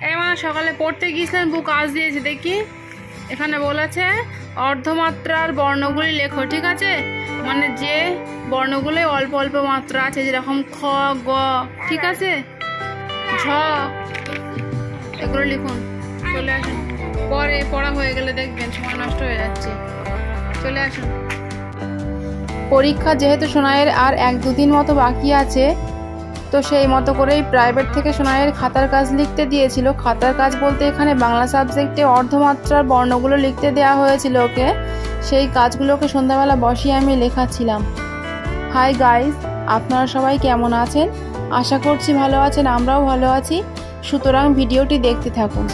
এই মানে সকালে পড়তে গিয়েছিলেন, বুক কাজ দিয়েছে দেখি। এখানে বলেছে অর্ধমাত্রার বর্ণগুলি লেখো, ঠিক আছে? মানে যে বর্ণগুলো অল্প অল্প মাত্রা আছে, যেরকম খ, গ, ঠিক আছে, ঝ, এগুলো লিখুন। চলে আসুন, পরে পড়া হয়ে গেলে দেখবেন সময় নষ্ট হয়ে যাচ্ছে। চলে আসুন। পরীক্ষা যেহেতু সোনাইয়ের আর 1-2 দিন মতো বাকি আছে, তো সেই মতো করেই প্রাইভেট থেকে সোনাইয়ের খাতার কাজ লিখতে দিয়েছিল। খাতার কাজ বলতে এখানে বাংলা সাবজেক্টে অর্ধমাত্রার বর্ণগুলো লিখতে দেওয়া হয়েছিল ওকে। সেই কাজগুলোকে সন্ধ্যাবেলা বসিয়ে আমি লেখাচ্ছিলাম। হাই গাইজ, আপনারা সবাই কেমন আছেন? আশা করছি ভালো আছেন, আমরাও ভালো আছি। সুতরাং ভিডিওটি দেখতে থাকুন।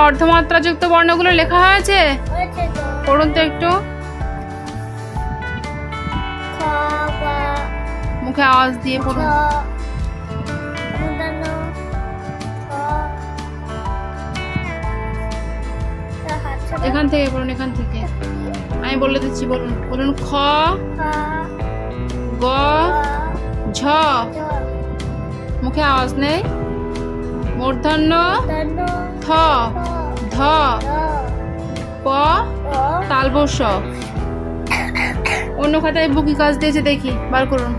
অর্ধমাত্রা যুক্ত বর্ণগুলো লেখা হয়েছে, পড়ুন তো একটু। মুখে আওয়াজ দিয়ে পড়ুন। এখান থেকে পড়ুন, এখান থেকে আমি বলে দিচ্ছি। বলুন বলুন। খ, গ, ঝ, মুখে আওয়াজ নেই। মূর্ধন্য থ, ধ, প, তালবস্য। অন্য খাতায় বু কি কাজ দিয়েছে দেখি, বার করুন।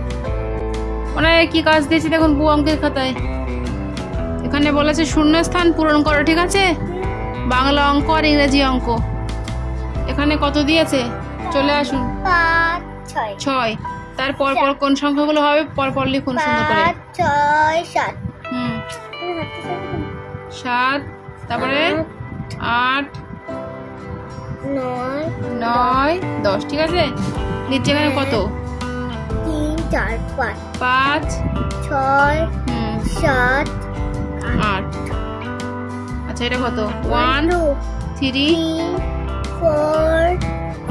ওনার কি কাজ দিয়েছে দেখুন বু অঙ্কের খাতায়। এখানে বলেছে শূন্যস্থান পূরণ করো, ঠিক আছে? বাংলা অঙ্ক আর ইংরেজি অঙ্ক। এখানে কত দিয়েছে? চলে আসুন। 6। তার পর কোন সংখ্যাগুলো হবে পর লিখুন সুন্দর করে। 6, 7। 7, তারপরে 8, 9, 10, ঠিক আছে? নিচে এখানে কত? 3, 4, 5, 6, 7, 8। আচ্ছা, এটা কত? 1, 3, 4,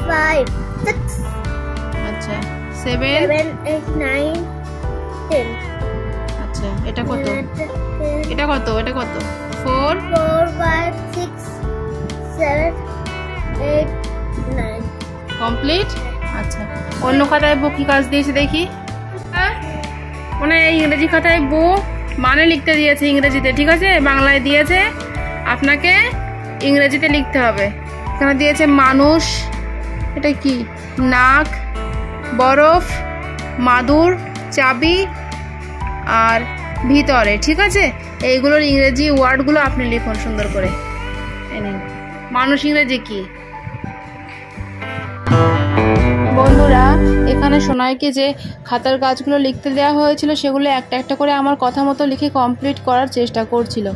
5, 6। আচ্ছা, 7, 8, 9, 10। আচ্ছা, এটা কত? এটা কত? এটা কত? 4, 5, 6, 7, 8, 9। কমপ্লিট। আচ্ছা, অন্য খাতায় বউ কি কাজ দিয়েছে দেখি। মানে ইংরেজি খাতায় বউ মানে লিখতে দিয়েছে ইংরেজিতে, ঠিক আছে? বাংলায় দিয়েছে, আপনাকে ইংরেজিতে লিখতে হবে। এখানে দিয়েছে মানুষ, এটা কি? নাক, বরফ, মাদুর, চাবি আর ভিতরে, ঠিক আছে? এইগুলোর ইংরেজি ওয়ার্ডগুলো আপনি লিখুন সুন্দর করে। মানুষ ইংরেজি কি? বন্ধুরা, এখানে সোনাইকে যে খাতার কাজগুলো লিখতে দেওয়া হয়েছিল সেগুলো একটা একটা করে আমার কথা মতো লিখে কমপ্লিট করার চেষ্টা করছিল।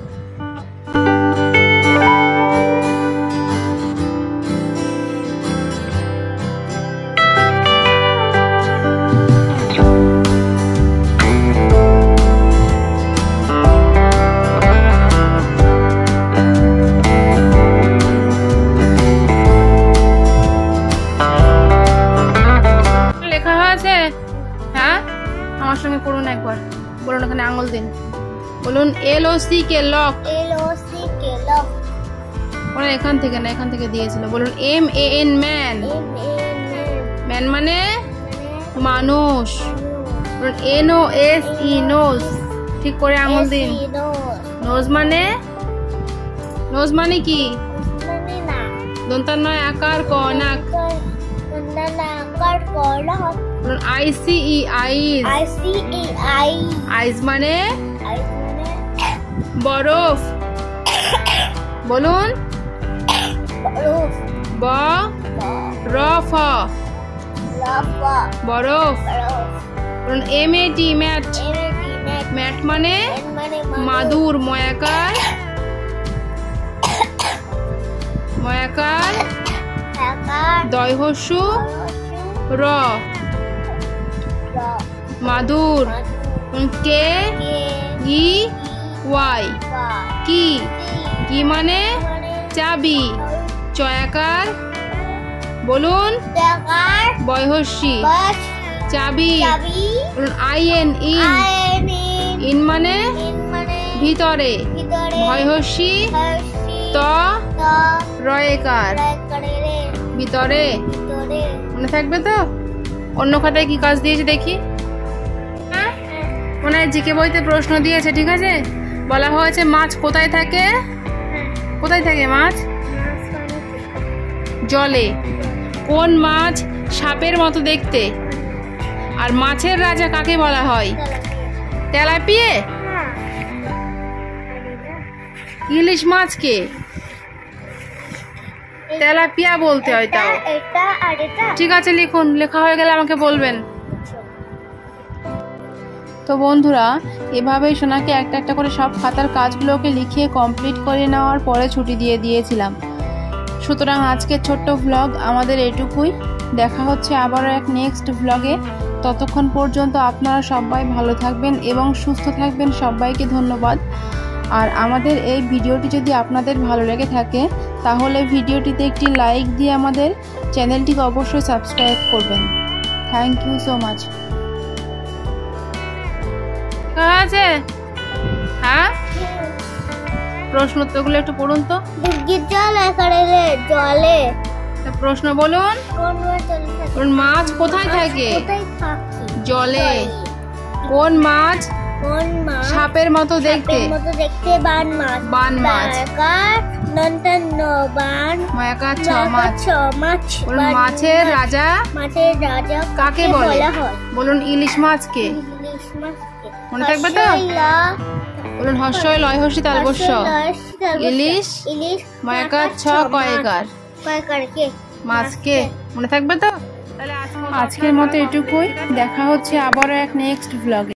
হ্যাঁ, আমার সঙ্গে করুন একবার। বলুন, ওখানে আঙুল দিন। বলুন LOC কে লক। ওরা এখান থেকে না, এখান থেকে দিয়েছিল। বলুন MAN ম্যান। ম্যান মানে মানুষ। বলুন NOSE নোজ। ঠিক করে আঙুল দিন। নোজ মানে কি? দন্তার নয় আকার ক, নাক। বলুন ICE আইস। আইস মানে বরফ। বলুন বরফ, বরফ। বলুন MAT ম্যাট। ম্যাট মানে মাদুর, ময়াকার ময়াকার একার দয় হস্যু র র মাদুর কে কে ই ওয়াই বা কি কি মানে চাবি চয়াকার বলুন টাকার বয়হস্যি বাস চাবি চাবি বলুন আইএন ইন আইন ইন মানে ইন মানে ভিতরে ভিতরে ভয়হস্যি হর্ষি ত ত রয়েকার করে রে ভিতরে ভিতরে মনে থাকবে তো? অন্য খাতায় কি কাজ দিয়েছে দেখি। হ্যাঁ মনে হয় জিকে বইতে প্রশ্ন দিয়েছে, ঠিক আছে। বলা হয়েছে মাছ কোথায় থাকে? কোথায় থাকে মাছ? জলে। কোন মাছ সাপের মতো দেখতে? আর মাছের রাজা কাকে বলা হয়? তেলাপিয়া। ইলিশ মাছকে তেলাপিয়া বলতে হয় তাও। এটা আর এটা ঠিক আছে লিখুন, লেখা হয়ে গেলে আমাকে বলবেন। তো বন্ধুরা, এভাবেই সোনাকে একটা একটা করে সব খাতার কাজগুলোকে লিখিয়ে কমপ্লিট করে নেওয়ার পরে ছুটি দিয়ে দিয়েছিলাম। সুতরাং আজকের ছোট্ট ভ্লগ আমাদের এটুকুই। দেখা হচ্ছে আবারও এক নেক্সট ভ্লগে। ততক্ষণ পর্যন্ত আপনারা সবাই ভালো থাকবেন এবং সুস্থ থাকবেন। সবাইকে ধন্যবাদ। আর আমাদের এই ভিডিওটি যদি আপনাদের ভালো লেগে থাকে তাহলে ভিডিওটিতে একটি লাইক দিয়ে আমাদের চ্যানেলটিকে অবশ্যই সাবস্ক্রাইব করবেন। Thank you so much. আছে হ্যাঁ, প্রশ্ন উত্তরগুলো একটু পড়ুন তো। ডিগ্গির জল একারে রে জলে প্রশ্ন বলুন। কোন জল থাকে? মাছ কোথায় থাকে? কোথায় থাকে? জলে। কোন মাছ কোন মাছ সাপের মতো দেখতে? সাপের মতো দেখতে? বান মাছ। বান মাছ। কার নন্টন ন বান ময়াকার ছ মাছ। ছ মাছ। বলুন মাছের রাজা মাছের রাজা কাকে বলে? হয়? বলুন ইলিশ মাছকে। ইলিশ মাছকে। মনে থাকবে তো? বলুন হর্ষই লয় হর্ষি তালবস্য ইলিশ ইলিশ ময়াকার ছ কয়েকার কয়েকার কে মাছকে। মনে থাকবে তো? তাহলে আজকের মতো এটুকুই। দেখা হচ্ছে আবারও এক নেক্সট ভ্লগে।